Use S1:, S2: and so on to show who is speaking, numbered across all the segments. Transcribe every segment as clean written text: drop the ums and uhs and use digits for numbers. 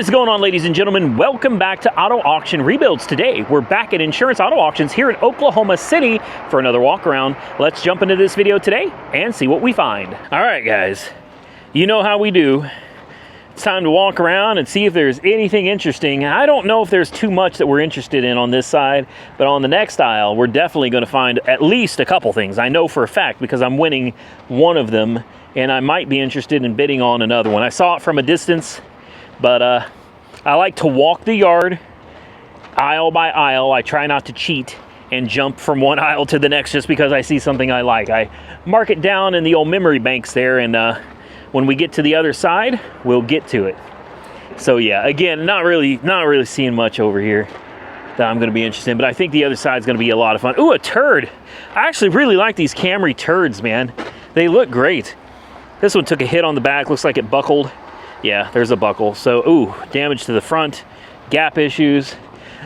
S1: What is going on, ladies and gentlemen? Welcome back to Auto Auction Rebuilds. Today, we're back at Insurance Auto Auctions here in Oklahoma City for another walk around. Let's jump into this video today and see what we find. All right, guys, you know how we do. It's time to walk around and see if there's anything interesting. I don't know if there's too much that we're interested in on this side, but on the next aisle, we're definitely going to find at least a couple things. I know for a fact because I'm winning one of them, and I might be interested in bidding on another one. I saw it from a distance, but I like to walk the yard aisle by aisle. I try not to cheat and jump from one aisle to the next just because I see something I like. I mark it down in the old memory banks there, and when we get to the other side, we'll get to it. So yeah, again, not really seeing much over here that I'm going to be interested in, but I think the other side is going to be a lot of fun. Ooh, a turd. I actually really like these Camry turds, man. They look great. This one took a hit on the back. Looks like it buckled. Yeah, there's a buckle. So, ooh, damage to the front, gap issues.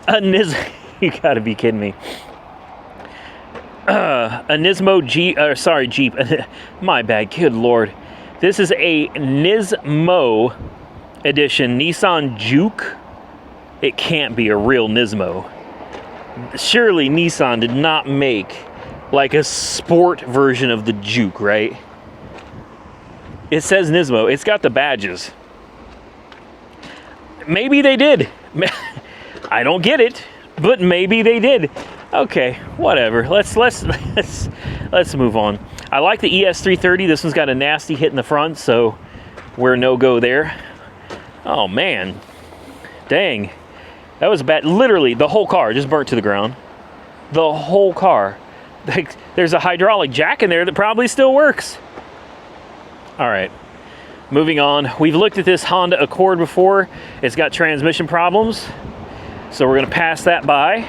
S1: You gotta be kidding me. A Nismo Jeep. My bad, good Lord. This is a Nismo edition Nissan Juke. It can't be a real Nismo. Surely Nissan did not make like a sport version of the Juke, right? It says Nismo. It's got the badges. Maybe they did. I don't get it, but maybe they did. Okay, whatever. Let's move on. I like the ES330. This one's got a nasty hit in the front, so we're no-go there. Oh man, dang, that was bad. Literally, the whole car just burnt to the ground. The whole car. There's a hydraulic jack in there that probably still works. All right. Moving on, we've looked at this Honda Accord before. It's got transmission problems, so we're gonna pass that by.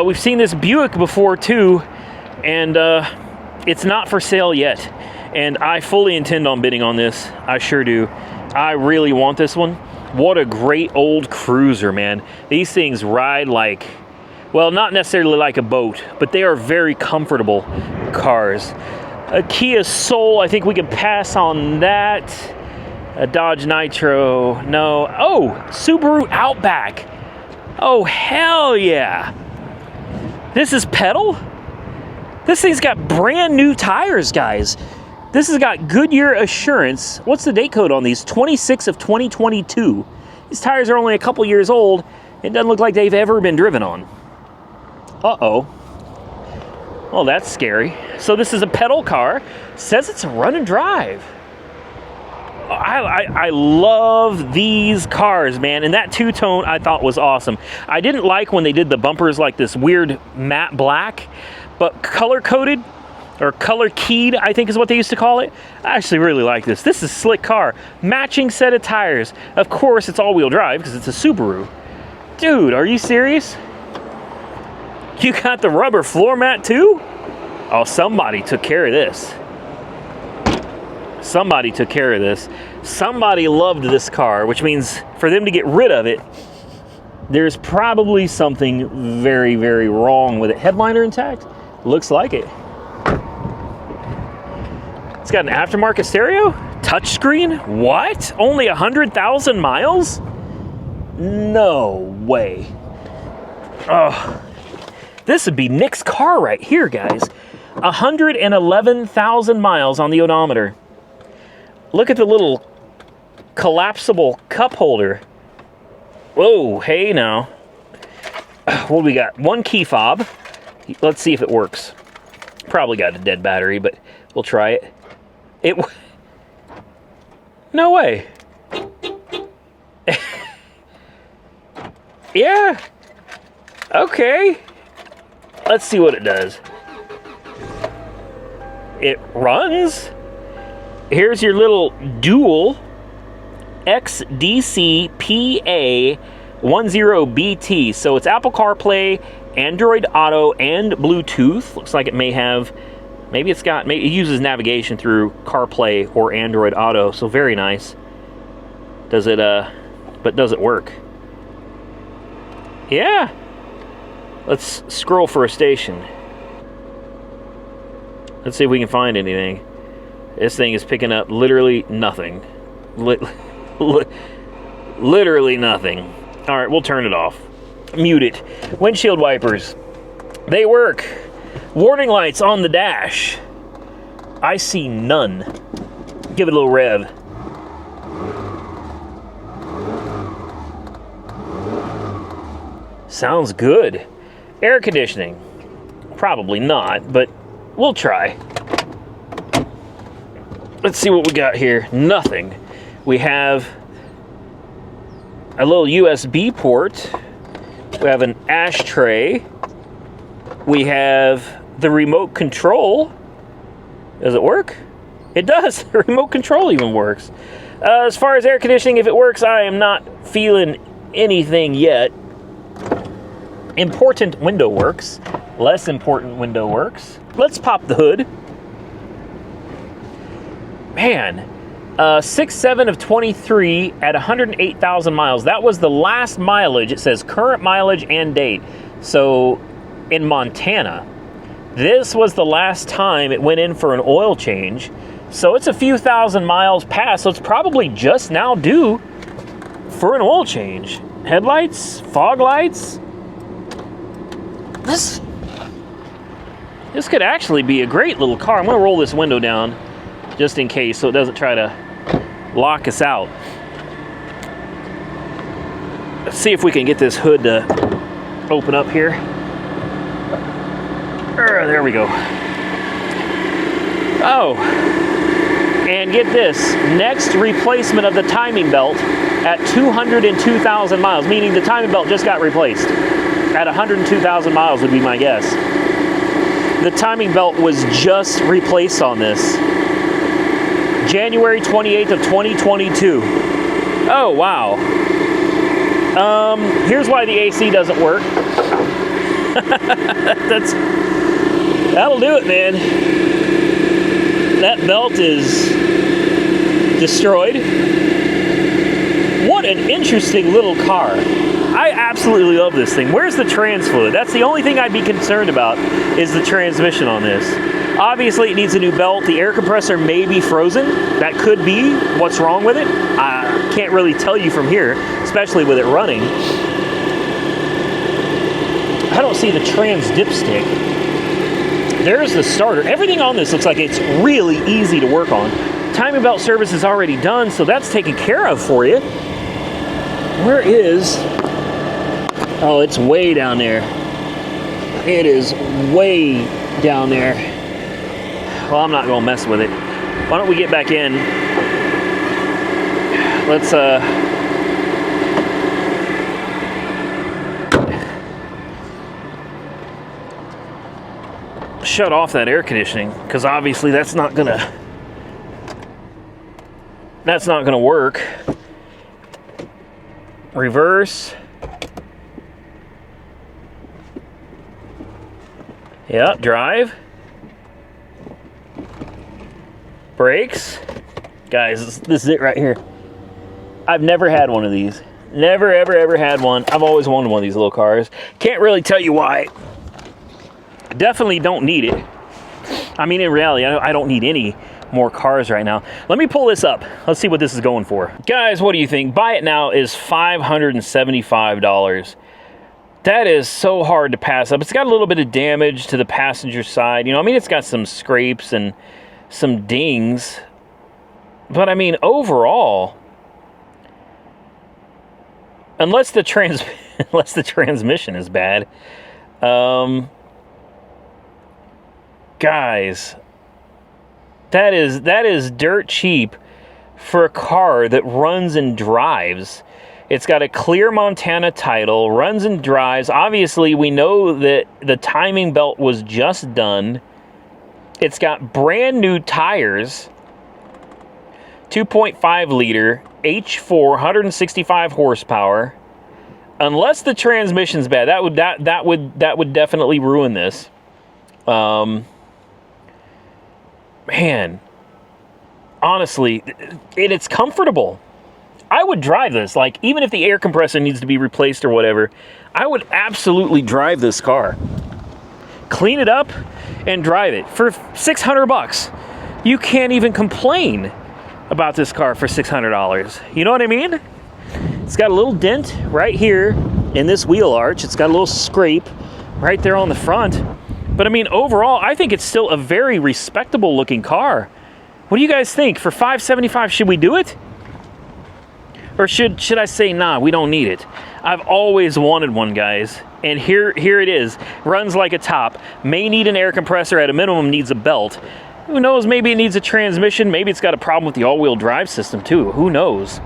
S1: We've seen this Buick before too, and it's not for sale yet. And I fully intend on bidding on this. I sure do. I really want this one. What a great old cruiser, man. These things ride like, well, not necessarily like a boat, but they are very comfortable cars. A Kia Soul, I think we could pass on that. A Dodge Nitro, no. Oh, Subaru Outback. Oh, hell yeah. This is pedal? This thing's got brand new tires, guys. This has got Goodyear Assurance. What's the date code on these? 26 of 2022. These tires are only a couple years old. It doesn't look like they've ever been driven on. Uh-oh. Well, that's scary. So this is a pedal car. Says it's a run and drive. I love these cars, man. And that two-tone I thought was awesome. I didn't like when they did the bumpers like this weird matte black, but color-coded or color-keyed, I think is what they used to call it. I actually really like this. This is a slick car. Matching set of tires. Of course, it's all-wheel drive because it's a Subaru. Dude, are you serious? You got the rubber floor mat too? Oh, somebody took care of this. Somebody took care of this. Somebody loved this car, which means for them to get rid of it, there's probably something very, very wrong with it. Headliner intact? Looks like it. It's got an aftermarket stereo? Touchscreen? What? Only 100,000 miles? No way. Oh. This would be Nick's car right here, guys. 111,000 miles on the odometer. Look at the little collapsible cup holder. Whoa, hey now. What do we got? One key fob. Let's see if it works. Probably got a dead battery, but we'll try it. No way. Yeah. Okay. Let's see what it does. It runs. Here's your little dual XDC PA10BT. So it's Apple CarPlay, Android Auto, and Bluetooth. Looks like it may have, maybe it uses navigation through CarPlay or Android Auto. So very nice. Does it, but does it work? Yeah. Let's scroll for a station. Let's see if we can find anything. This thing is picking up literally nothing. Literally nothing. All right, we'll turn it off. Mute it. Windshield wipers. They work. Warning lights on the dash. I see none. Give it a little rev. Sounds good. Air conditioning. Probably not, but we'll try. Let's see what we got here. Nothing. We have a little USB port. We have an ashtray. We have the remote control. Does it work? It does. The remote control even works. As far as air conditioning, if it works, I am not feeling anything yet. Important window works. Less important window works. Let's pop the hood. Man, 6/7 of 23 at 108,000 miles. That was the last mileage. It says current mileage and date. So in Montana, this was the last time it went in for an oil change. So it's a few thousand miles past. So it's probably just now due for an oil change. Headlights, fog lights. This could actually be a great little car. I'm going to roll this window down just in case so it doesn't try to lock us out. Let's see if we can get this hood to open up here. There we go. Oh, and get this. Next replacement of the timing belt at 202,000 miles, meaning the timing belt just got replaced. At 102,000 miles would be my guess. The timing belt was just replaced on this. January 28th of 2022. Oh, wow. Here's why the AC doesn't work. That'll do it, man. That belt is destroyed. What an interesting little car. I absolutely love this thing. Where's the trans fluid? That's the only thing I'd be concerned about is the transmission on this. Obviously, it needs a new belt. The air compressor may be frozen. That could be what's wrong with it. I can't really tell you from here, especially with it running. I don't see the trans dipstick. There's the starter. Everything on this looks like it's really easy to work on. Timing belt service is already done, so that's taken care of for you. Where is... Oh, it's way down there. It is way down there. Well, I'm not going to mess with it. Why don't we get back in? Let's, shut off that air conditioning, because obviously that's not gonna work. Reverse. Yep, drive. Brakes. Guys, this is it right here. I've never had one of these. Never, ever had one. I've always wanted one of these little cars. Can't really tell you why. Definitely don't need it. I mean, in reality, I don't need any more cars right now. Let me pull this up. Let's see what this is going for. Guys, what do you think? Buy it now is $575. That is so hard to pass up. It's got a little bit of damage to the passenger side. You know, I mean, it's got some scrapes and some dings. But, I mean, overall, unless the transmission is bad, guys, that is dirt cheap for a car that runs and drives. It's got a clear Montana title, runs and drives. Obviously, we know that the timing belt was just done. It's got brand new tires, 2.5 liter, H4, 165 horsepower. Unless the transmission's bad, that would definitely ruin this. Man, honestly, it's comfortable. I would drive this. Like, even if the air compressor needs to be replaced or whatever, I would absolutely drive this car. Clean it up and drive it for $600. You can't even complain about this car for $600. You know what I mean? It's got a little dent right here in this wheel arch. It's got a little scrape right there on the front. But I mean, overall, I think it's still a very respectable looking car. What do you guys think? For $575, should we do it? Or should I say, nah, we don't need it? I've always wanted one, guys. And here it is. Runs like a top. May need an air compressor. At a minimum, needs a belt. Who knows? Maybe it needs a transmission. Maybe it's got a problem with the all-wheel drive system, too. Who knows?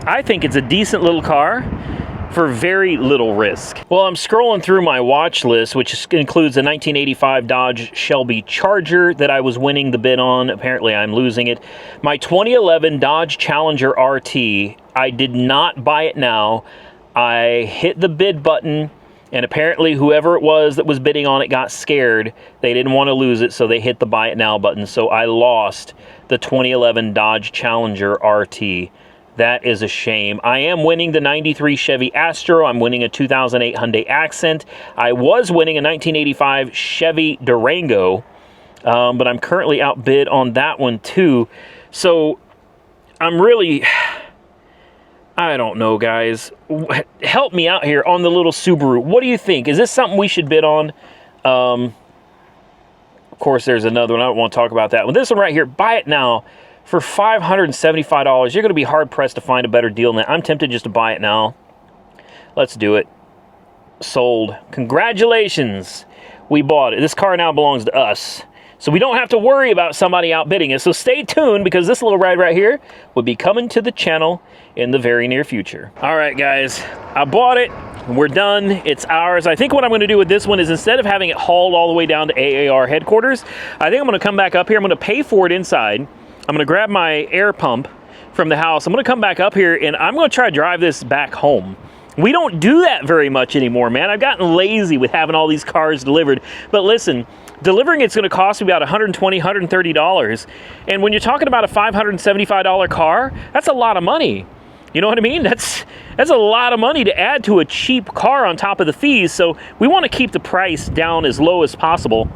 S1: I think it's a decent little car for very little risk. Well, I'm scrolling through my watch list, which includes a 1985 Dodge Shelby Charger that I was winning the bid on. Apparently, I'm losing it. My 2011 Dodge Challenger RT, I did not buy it now. I hit the bid button, and apparently whoever it was that was bidding on it got scared. They didn't want to lose it, so they hit the buy it now button. So I lost the 2011 Dodge Challenger RT. That is a shame. I am winning the 93 Chevy Astro. I'm winning a 2008 Hyundai Accent. I was winning a 1985 Chevy Durango, but I'm currently outbid on that one too. So I'm really, I don't know, guys. Help me out here on the little Subaru. What do you think? Is this something we should bid on? Of course, there's another one. I don't want to talk about that one. This one right here, buy it now. For $575, you're going to be hard-pressed to find a better deal than that. I'm tempted just to buy it now. Let's do it. Sold. Congratulations. We bought it. This car now belongs to us. So we don't have to worry about somebody outbidding us. So stay tuned, because this little ride right here will be coming to the channel in the very near future. All right, guys. I bought it. We're done. It's ours. I think what I'm going to do with this one is, instead of having it hauled all the way down to AAR headquarters, I think I'm going to come back up here. I'm going to pay for it inside. I'm going to grab my air pump from the house. I'm going to come back up here, and I'm going to try to drive this back home. We don't do that very much anymore, man. I've gotten lazy with having all these cars delivered. But listen, delivering it's going to cost me about $120, $130. And when you're talking about a $575 car, that's a lot of money. You know what I mean? That's a lot of money to add to a cheap car on top of the fees. So we want to keep the price down as low as possible.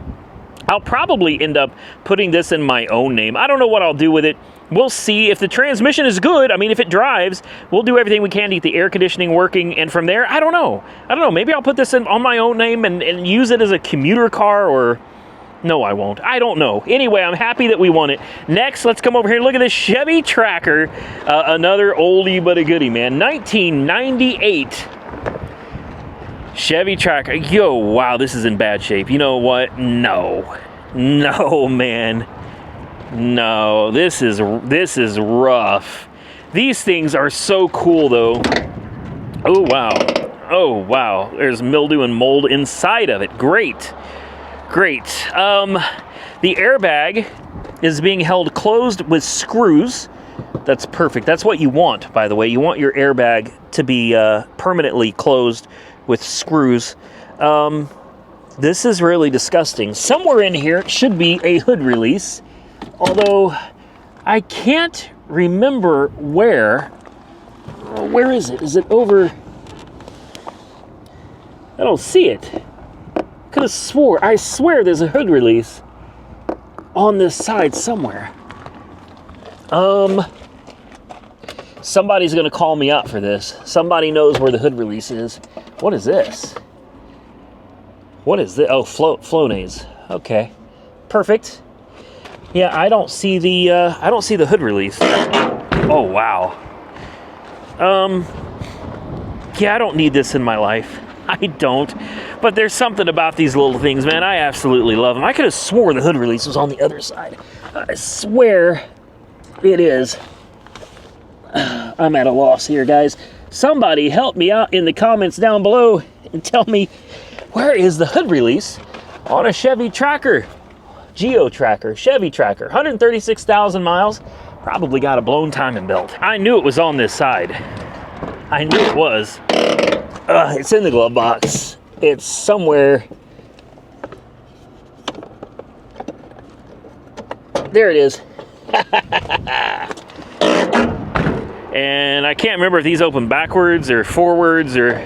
S1: I'll probably end up putting this in my own name. I don't know what I'll do with it. We'll see. If the transmission is good, I mean, if it drives, we'll do everything we can to get the air conditioning working. And from there, I don't know. Maybe I'll put this on my own name and use it as a commuter car, or... No, I won't. I don't know. Anyway, I'm happy that we won it. Next, let's come over here and look at this Chevy Tracker. Another oldie but a goodie, man. 1998. Chevy Tracker. Yo, wow, this is in bad shape. You know what? No, man. No, this is rough. These things are so cool, though. Oh, wow. There's mildew and mold inside of it. Great. The airbag is being held closed with screws. That's perfect. That's what you want, by the way. You want your airbag to be permanently closed with screws. This is really disgusting. Somewhere in here should be a hood release, although I can't remember where. Where is it? Is it over? I don't see it. Could have swore. I swear there's a hood release on this side somewhere. Somebody's gonna call me out for this. Somebody knows where the hood release is. What is this? What is this? Oh, Flonase. Okay, perfect. Yeah, I don't see the hood release. Oh wow. Yeah, I don't need this in my life. I don't. But there's something about these little things, man. I absolutely love them. I could have swore the hood release was on the other side. I swear it is. I'm at a loss here, guys. Somebody help me out in the comments down below and tell me, where is the hood release on a Chevy Tracker? Geo Tracker, Chevy Tracker, 136,000 miles. Probably got a blown timing belt. I knew it was on this side. I knew it was. It's in the glove box. It's somewhere. There it is. And I can't remember if these open backwards or forwards or...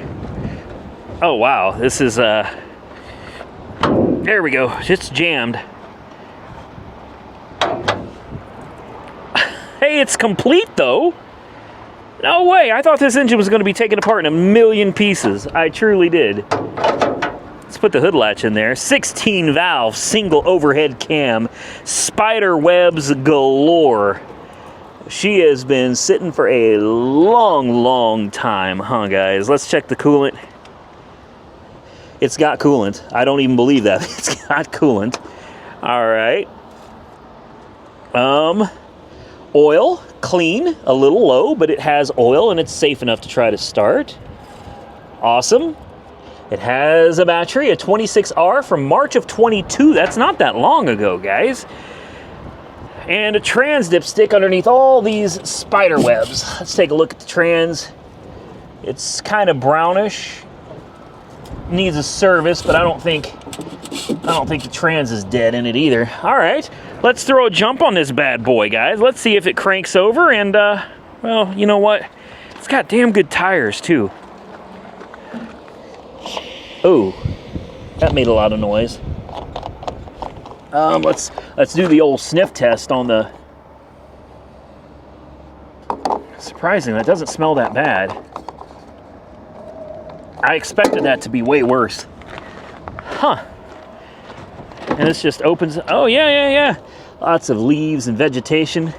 S1: Oh, wow. This is... There we go. It's jammed. Hey, it's complete, though. No way, I thought this engine was going to be taken apart in a million pieces. I truly did. Let's put the hood latch in there. 16 valve, single overhead cam, spider webs galore. She has been sitting for a long time, huh, guys? Let's check the coolant. It's got coolant. I don't even believe that. It's got coolant. All right. Oil, clean, a little low, but it has oil and it's safe enough to try to start. Awesome. It has a battery, a 26R from March of 22. That's not that long ago, guys. And a trans dipstick underneath all these spider webs. Let's take a look at the trans. It's kind of brownish. Needs a service, but I don't think the trans is dead in it either. All right, let's throw a jump on this bad boy, guys. Let's see if it cranks over. And well, you know what? It's got damn good tires too. Oh, that made a lot of noise. Let's do the old sniff test on the. Surprisingly, that doesn't smell that bad. I expected that to be way worse. Huh. And this just opens. Oh, yeah. Lots of leaves and vegetation.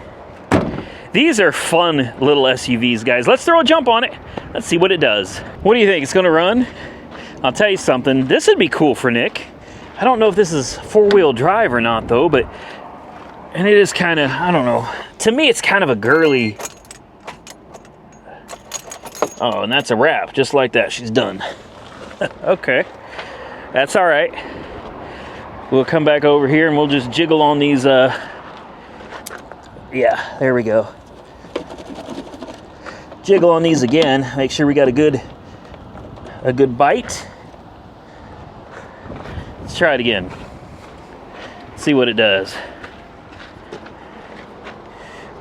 S1: These are fun little SUVs, guys. Let's throw a jump on it. Let's see what it does. What do you think? It's going to run? I'll tell you something. This would be cool for Nick. I don't know if this is four-wheel drive or not, though, but... And it is kind of, I don't know. To me, it's kind of a girly... Oh, and that's a wrap. Just like that, she's done. Okay. That's all right. We'll come back over here and we'll just jiggle on these, Yeah, there we go. Jiggle on these again. Make sure we got a good bite. Let's try it again. See what it does.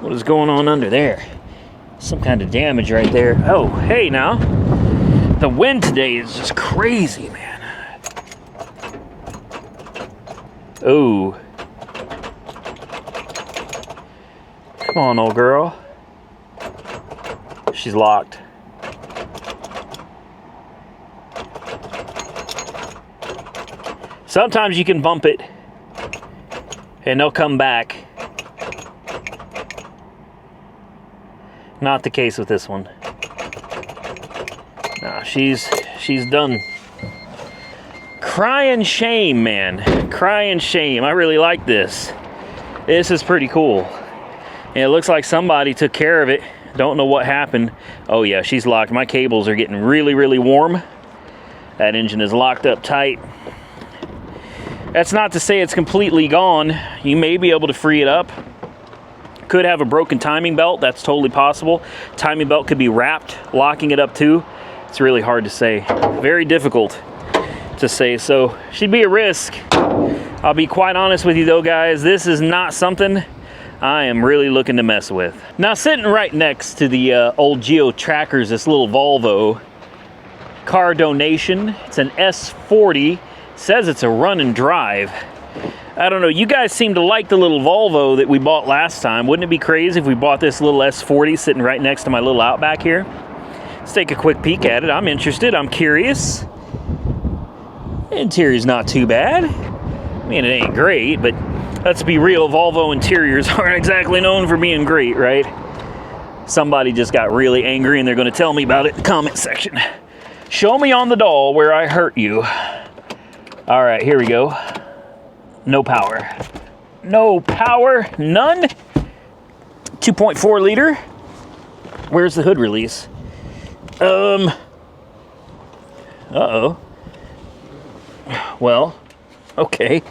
S1: What is going on under there? Some kind of damage right there. Oh, hey now. The wind today is just crazy, man. Oh. Come on, old girl. She's locked. Sometimes you can bump it and they'll come back. Not the case with this one. No, she's done. Crying shame, man. Crying shame. I really like this. This is pretty cool. And it looks like somebody took care of it. Don't know what happened. Oh yeah, she's locked. My cables are getting really warm. That engine is locked up tight. That's not to say it's completely gone. You may be able to free it up. Could have a broken timing belt. That's totally possible. Timing belt could be wrapped, locking it up too. It's really hard to say. Very difficult to say. So should be a risk. I'll be quite honest with you though, guys. This is not something I am really looking to mess with. Now sitting right next to the old Geo Trackers, this little Volvo car donation. It's an S40. Says it's a run and drive. I don't know, you guys seem to like the little Volvo that we bought last time. Wouldn't it be crazy if we bought this little S40 sitting right next to my little Outback here? Let's take a quick peek at it. I'm interested, I'm curious. Interior's not too bad. I mean, it ain't great, but let's be real, Volvo interiors aren't exactly known for being great, right? Somebody just got really angry and they're gonna tell me about it in the comment section. Show me on the doll where I hurt you. All right, here we go. No power. No power, none. 2.4 liter. Where's the hood release? Uh-oh. Well, okay.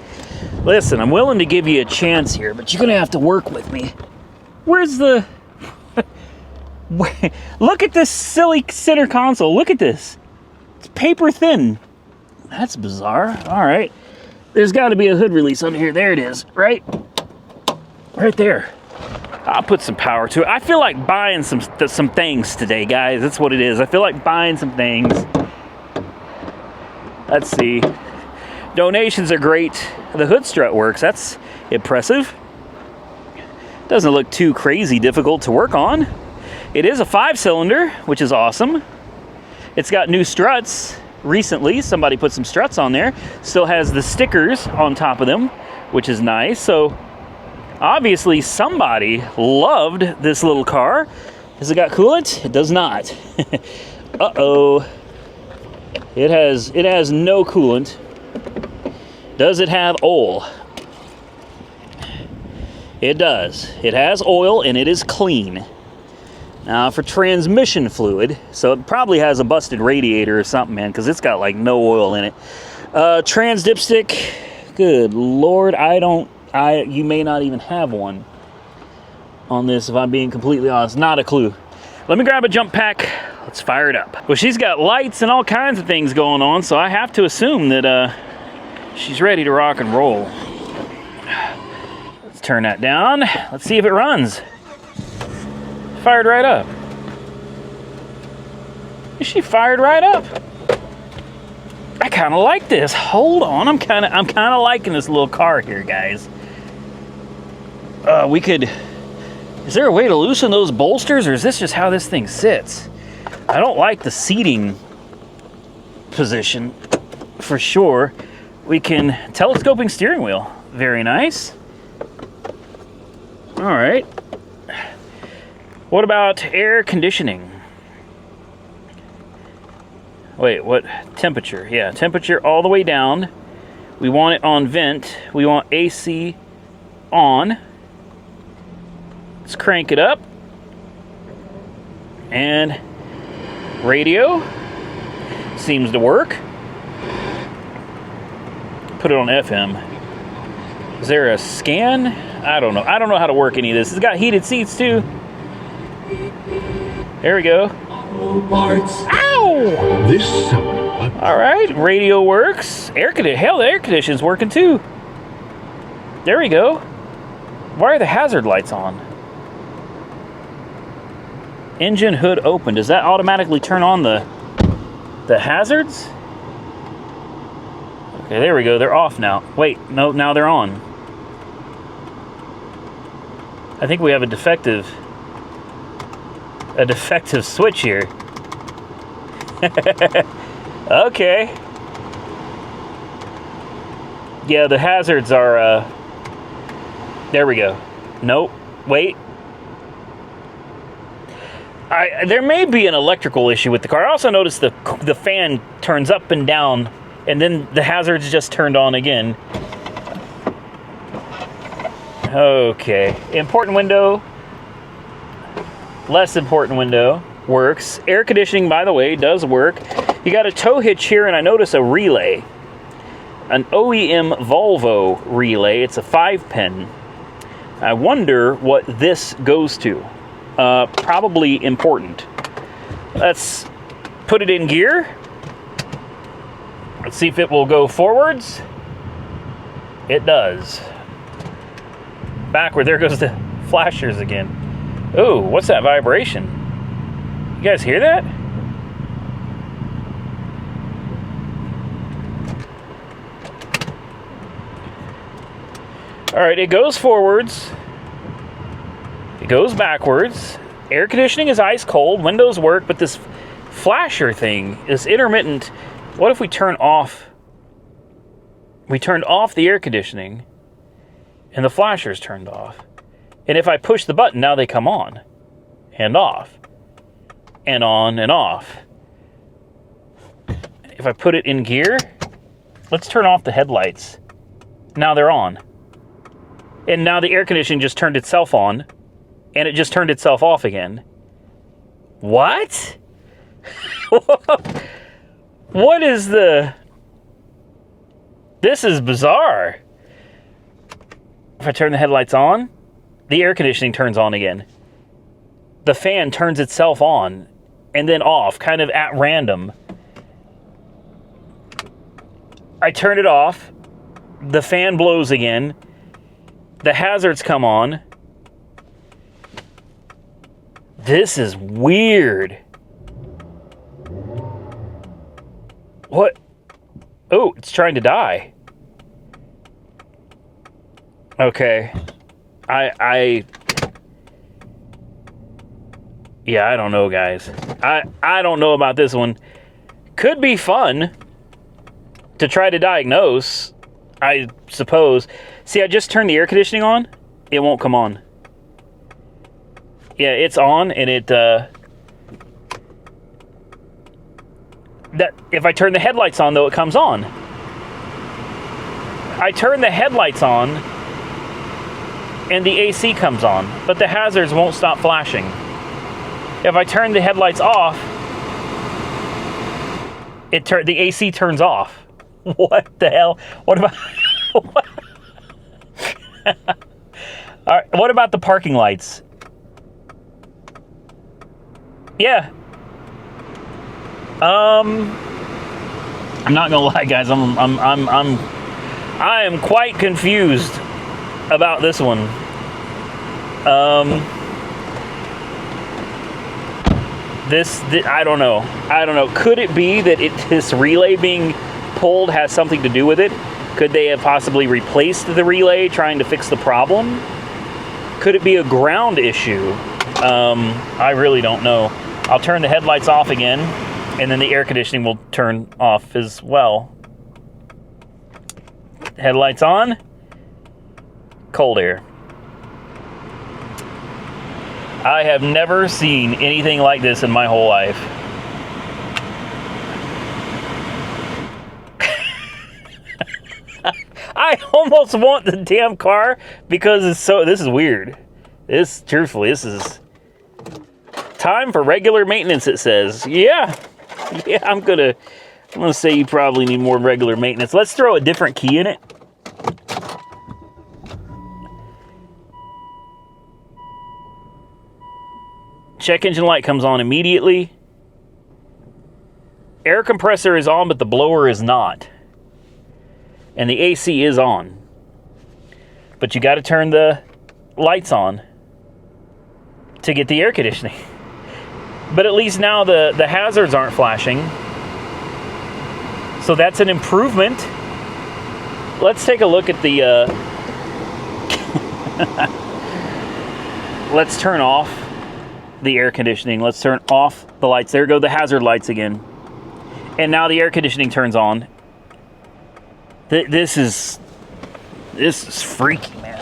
S1: Listen, I'm willing to give you a chance here, but you're gonna have to work with me. Where's the... Look at this silly center console. Look at this. It's paper thin. That's bizarre. All right. There's got to be a hood release under here. There it is. Right there. I'll put some power to it. I feel like buying some things today, guys. That's what it is. I feel like buying some things. Let's see. Donations are great. The hood strut works. That's impressive. Doesn't look too crazy difficult to work on. It is a 5-cylinder, which is awesome. It's got new struts recently. Somebody put some struts on there. Still has the stickers on top of them, which is nice. So obviously somebody loved this little car. Has it got coolant? It does not. Uh-oh. It has no coolant. Does it have oil? It does. It has oil and it is clean. Now for transmission fluid, so it probably has a busted radiator or something, man, because it's got like no oil in it. Trans dipstick, good Lord, you may not even have one on this, if I'm being completely honest. Not a clue. Let me grab a jump pack. Let's fire it up. Well, she's got lights and all kinds of things going on, so I have to assume that she's ready to rock and roll. Let's turn that down. Let's see if it runs. Fired right up. She fired right up. I kind of like this. Hold on, I'm kind of liking this little car here, guys. Is there a way to loosen those bolsters, or is this just how this thing sits? I don't like the seating position for sure. We can telescoping steering wheel. Very nice. All right. What about air conditioning? Wait, what? Temperature. Yeah, temperature all the way down. We want it on vent. We want AC on. Let's crank it up. And radio seems to work. Put it on FM. Is there a scan? I don't know. I don't know how to work any of this. It's got heated seats too. There we go. Ow!
S2: This summer.
S1: All right, radio works. The air conditioning's working too. There we go. Why are the hazard lights on? Engine hood open. Does that automatically turn on the hazards? Okay, there we go. They're off now. Wait, no, now they're on. I think we have a defective switch here. Okay. Yeah, the hazards are, there we go. Nope. Wait. There may be an electrical issue with the car. I also noticed the fan turns up and down, and then the hazards just turned on again. Okay. Important window. Less important window. Works. Air conditioning, by the way, does work. You got a tow hitch here, and I notice a relay. An OEM Volvo relay. It's a 5-pin. I wonder what this goes to. Probably important. Let's put it in gear. Let's see if it will go forwards. It does. Backward. There goes the flashers again. Ooh, what's that vibration? You guys hear that? All right, it goes forwards. It goes backwards. Air conditioning is ice cold. Windows work, but this flasher thing is intermittent. What if we turn off? We turned off the air conditioning, and the flasher's turned off. And if I push the button, now they come on and off and on and off. If I put it in gear, let's turn off the headlights. Now they're on. And now the air conditioning just turned itself on, and it just turned itself off again. What? What is the... This is bizarre. If I turn the headlights on, the air conditioning turns on again. The fan turns itself on and then off, kind of at random. I turn it off. The fan blows again. The hazards come on. This is weird. What? Oh, it's trying to die. Okay. Yeah, I don't know, guys. I don't know about this one. Could be fun to try to diagnose, I suppose. See, I just turned the air conditioning on. It won't come on. Yeah, it's on, and it that if I turn the headlights on, though, it comes on. I turn the headlights on, and the AC comes on, but the hazards won't stop flashing. If I turn the headlights off, the AC turns off. What the hell? What about what? All right, what about the parking lights? Yeah. I'm not gonna lie, guys. I am quite confused about this one. I don't know. Could it be that this relay being pulled has something to do with it? Could they have possibly replaced the relay trying to fix the problem? Could it be a ground issue? I really don't know. I'll turn the headlights off again, and then the air conditioning will turn off as well. Headlights on. Cold air. I have never seen anything like this in my whole life. I almost want the damn car because this is weird. Truthfully, this is time for regular maintenance, it says. Yeah, I'm gonna say you probably need more regular maintenance. Let's throw a different key in it. Check engine light comes on immediately. Air compressor is on, but the blower is not. And the AC is on. But you got to turn the lights on to get the air conditioning. But at least now the hazards aren't flashing. So that's an improvement. Let's take a look at the... Let's turn off the air conditioning. Let's turn off the lights. There go the hazard lights again. And now the air conditioning turns on. This is freaky, man.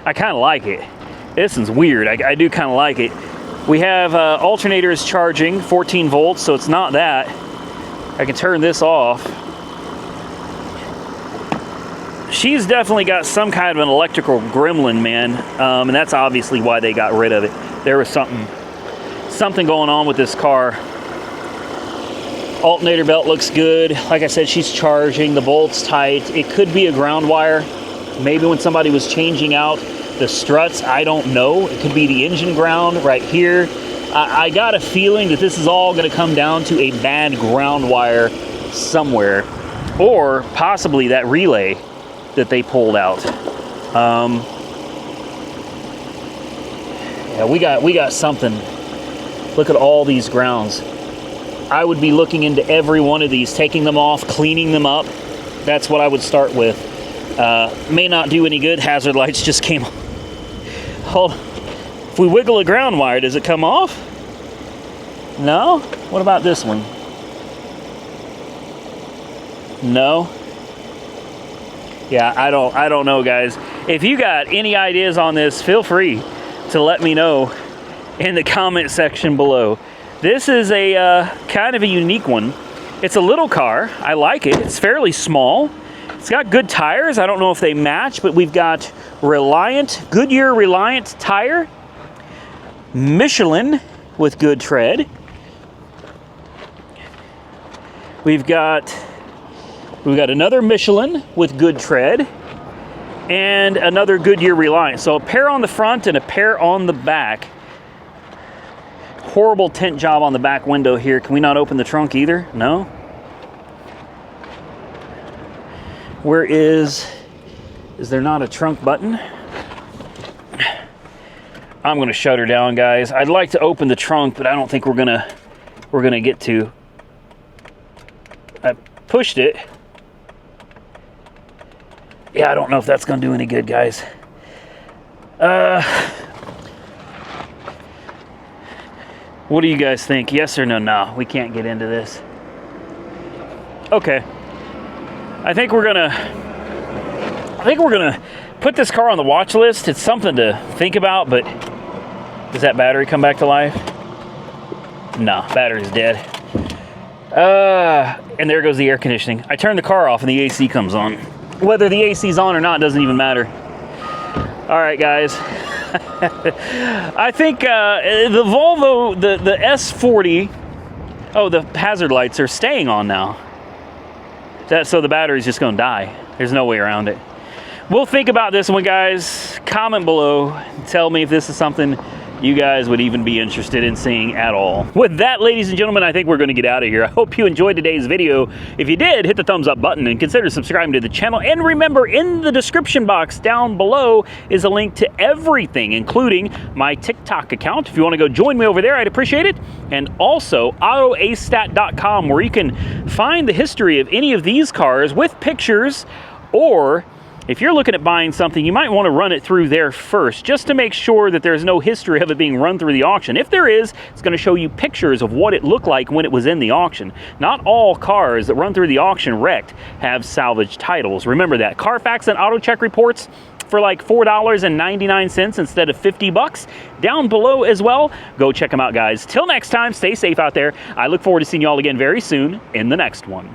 S1: I kind of like it. This is weird. I do kind of like it. We have alternators charging 14 volts, so it's not that. I can turn this off. She's definitely got some kind of an electrical gremlin, man, and that's obviously why they got rid of it. There was something going on with this car. Alternator belt looks good. Like I said, she's charging. The bolt's tight. It could be a ground wire. Maybe when somebody was changing out the struts, I don't know. It could be the engine ground right here. I got a feeling that this is all going to come down to a bad ground wire somewhere, or possibly that relay that they pulled out. Yeah, we got something. Look at all these grounds. I would be looking into every one of these, taking them off, cleaning them up. That's what I would start with. May not do any good. Hazard lights just came on. Hold on. If we wiggle a ground wire, does it come off? No? What about this one? No? Yeah, I don't know, guys. If you got any ideas on this, feel free to let me know in the comment section below. This is a kind of a unique one. It's a little car. I like it. It's fairly small. It's got good tires. I don't know if they match, but we've got Goodyear Reliant tire. Michelin with good tread. We've got another Michelin with good tread. And another Goodyear Reliant. So a pair on the front and a pair on the back. Horrible tint job on the back window here. Can we not open the trunk either? No? Where is there not a trunk button? I'm gonna shut her down, guys. I'd like to open the trunk, but I don't think we're gonna get to. I pushed it. Yeah, I don't know if that's gonna do any good, guys. What do you guys think? Yes or no? No, we can't get into this. Okay. I think we're gonna put this car on the watch list. It's something to think about, but does that battery come back to life? No, battery's dead. And there goes the air conditioning. I turned the car off and the AC comes on. Whether the AC's on or not doesn't even matter. All right, guys. I think the Volvo, the S40, oh, the hazard lights are staying on now. So the battery's just gonna die. There's no way around it. We'll think about this one, guys. Comment below. Tell me if this is something you guys would even be interested in seeing at all. With that, ladies and gentlemen, I think we're gonna get out of here. I hope you enjoyed today's video. If you did, hit the thumbs up button and consider subscribing to the channel. And remember, in the description box down below is a link to everything, including my TikTok account. If you wanna go join me over there, I'd appreciate it. And also autoastat.com, where you can find the history of any of these cars with pictures, or if you're looking at buying something, you might want to run it through there first, just to make sure that there's no history of it being run through the auction. If there is, it's going to show you pictures of what it looked like when it was in the auction. Not all cars that run through the auction wrecked have salvage titles. Remember that. Carfax and auto check reports for like $4.99 instead of $50 down below as well. Go check them out, guys. Till next time, stay safe out there. I look forward to seeing you all again very soon in the next one.